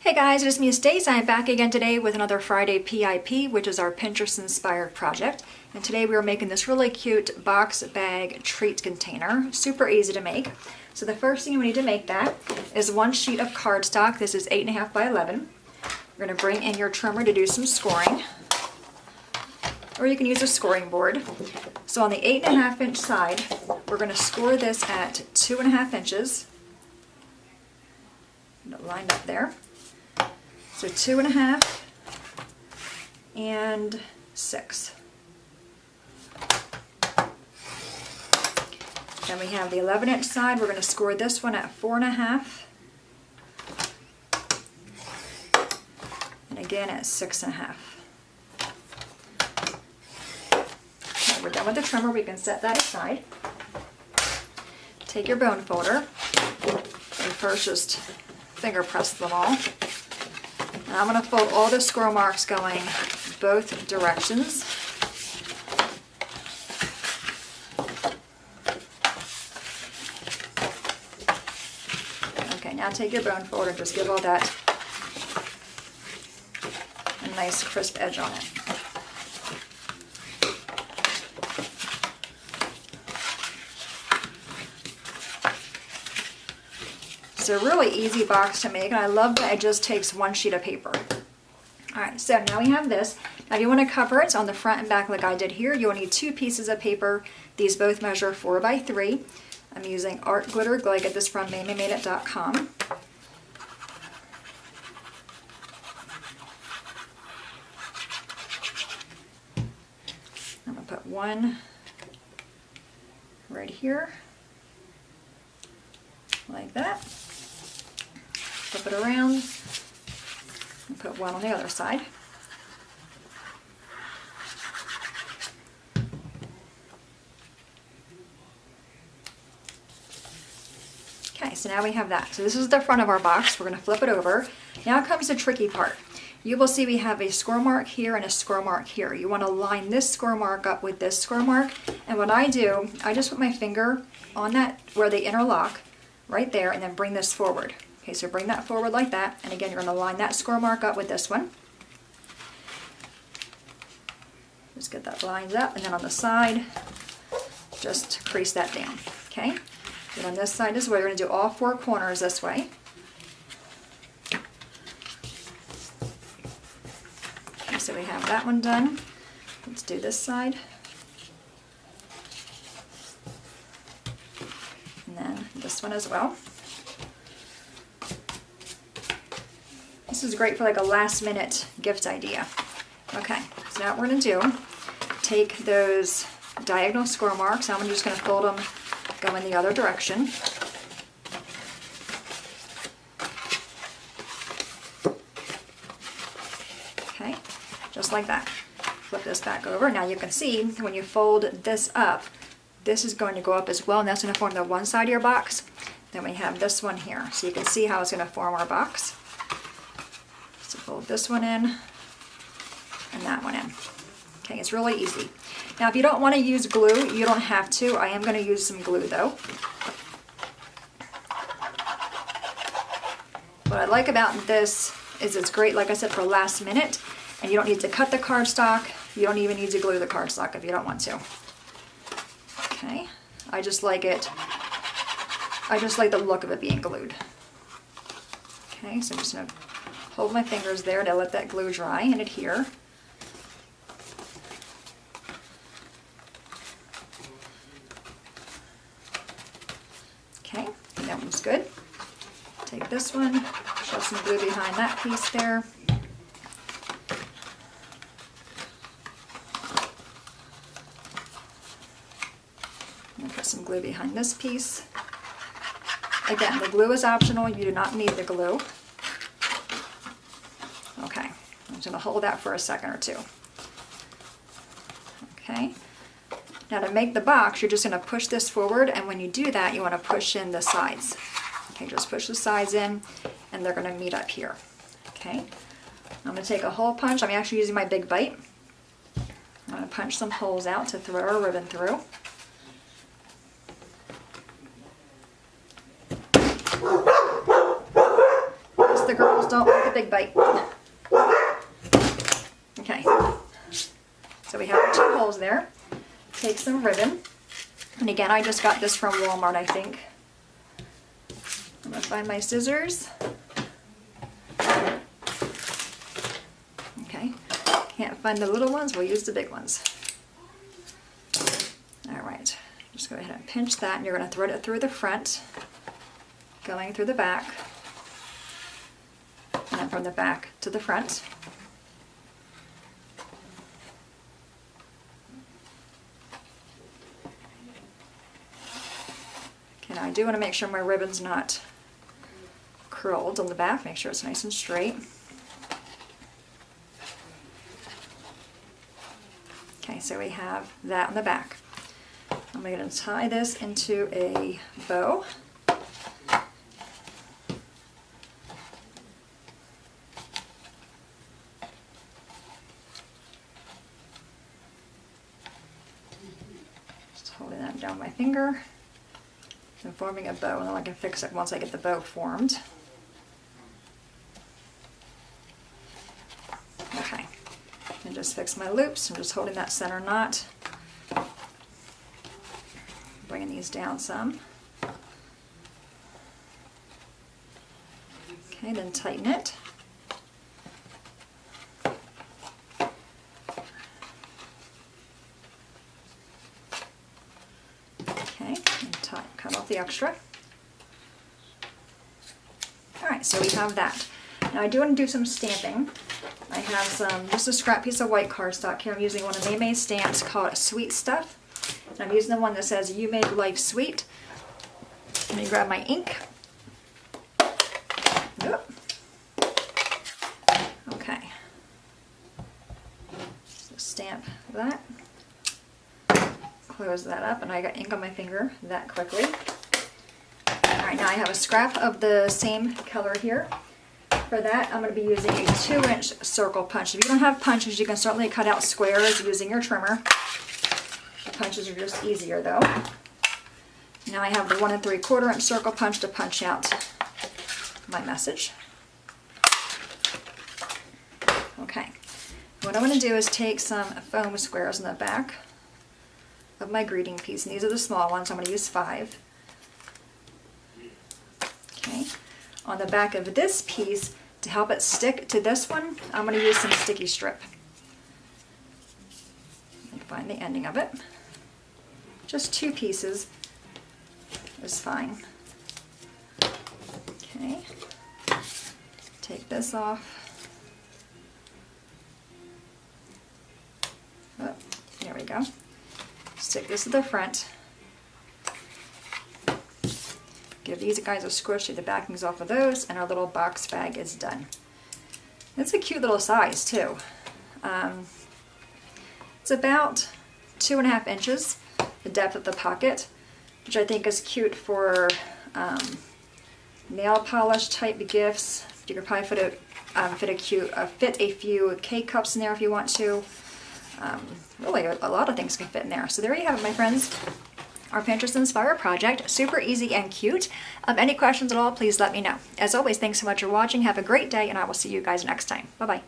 Hey guys, it's me Stace. I'm back again today with another Friday PIP, which is our Pinterest inspired project. And today we are making this really cute box bag treat container. Super easy to make. So the first thing we need to make that is one sheet of cardstock. This is 8.5 by 11. We're going to bring in your trimmer to do some scoring. Or you can use a scoring board. So on the 8.5 inch side, we're going to score this at 2.5 inches. Lined up there. So 2.5 and 6. Then we have the 11 inch side. We're going to score this one at 4.5. And again at 6.5. Okay, we're done with the trimmer. We can set that aside. Take your bone folder. And first just finger press them all. And I'm going to fold all the score marks going both directions. Okay, now take your bone folder and just give all that a nice crisp edge on it. It's a really easy box to make, and I love that it just takes one sheet of paper. Alright, so now we have this. Now if you want to cover it on the front and back like I did here, you'll need 2 pieces of paper. These both measure 4 by 3. I'm using art glitter glue. I get this from mamiemadeit.com. I'm going to put one right here, like that. Flip it around and put one on the other side. Okay, so now we have that. So this is the front of our box. We're going to flip it over. Now comes the tricky part. You will see we have a score mark here and a score mark here. You want to line this score mark up with this score mark. And what I do, I just put my finger on that where they interlock, right there, and then bring this forward. Okay, so bring that forward like that, and again you're going to line that score mark up with this one. Just get that lined up, and then on the side, just crease that down. Okay, and on this side as well, you're going to do all 4 corners this way. Okay, so we have that one done. Let's do this side. And then this one as well. This is great for like a last minute gift idea. Okay, so now what we're going to do, take those diagonal score marks. I'm just going to fold them, go in the other direction. Okay, just like that. Flip this back over. Now you can see when you fold this up, this is going to go up as well, and that's going to form the one side of your box. Then we have this one here, so you can see how it's going to form our box. So fold this one in and that one in. Okay, it's really easy. Now if you don't want to use glue, you don't have to. I am going to use some glue though. What I like about this is it's great, like I said, for last minute, and you don't need to cut the cardstock. You don't even need to glue the cardstock if you don't want to. Okay, I just like it. I just like the look of it being glued. Okay, so I'm just going to hold my fingers there to let that glue dry and adhere. Okay, that one's good. Take this one, shove some glue behind that piece there. And put some glue behind this piece. Again, the glue is optional. You do not need the glue. Okay, I'm just going to hold that for a second or two. Okay, now to make the box, you're just going to push this forward, and when you do that, you want to push in the sides. Okay, just push the sides in, and they're going to meet up here. Okay, I'm going to take a hole punch. I'm actually using my big bite. I'm going to punch some holes out to throw our ribbon through. the girls Just don't make a big bite. Okay, so we have our 2 holes there. Take some ribbon. And again, I just got this from Walmart, I think. I'm gonna find my scissors. Okay, can't find the little ones, we'll use the big ones. All right, just go ahead and pinch that, and you're gonna thread it through the front, going through the back, and then from the back to the front. Okay, now I do want to make sure my ribbon's not curled on the back, make sure it's nice and straight. Okay, so we have that on the back. I'm going to tie this into a bow. Just holding that down with my finger and forming a bow, and then I can fix it once I get the bow formed. Okay, and just fix my loops. I'm just holding that center knot. Bringing these down some. Okay, then tighten it. Okay, and cut off the extra. Alright, so we have that. Now I do want to do some stamping. I have just a scrap piece of white cardstock here. I'm using one of May's stamps called Sweet Stuff. And I'm using the one that says, "You make life sweet." Let me grab my ink. Yep. Okay. So stamp that. Close that up, and I got ink on my finger that quickly. Alright, now I have a scrap of the same color here. For that, I'm going to be using a 2-inch circle punch. If you don't have punches, you can certainly cut out squares using your trimmer. The punches are just easier though. Now I have the 1 3/4-inch circle punch to punch out my message. Okay, what I want to do is take some foam squares in the back of my greeting piece, and these are the small ones. I'm going to use 5. Okay, on the back of this piece, to help it stick to this one, I'm going to use some sticky strip. Let me find the ending of it. Just 2 pieces is fine. Okay, take this off. Oh, there we go. Stick this to the front. Give these guys a squish, take the backings off of those, and our little box bag is done. It's a cute little size too. It's about 2.5 inches, the depth of the pocket, which I think is cute for nail polish type gifts. You could probably fit a few K-cups in there if you want to. Really, a lot of things can fit in there. So there you have it, my friends. Our Pinterest Inspired project, super easy and cute. Any questions at all, please let me know. As always, thanks so much for watching. Have a great day, and I will see you guys next time. Bye-bye.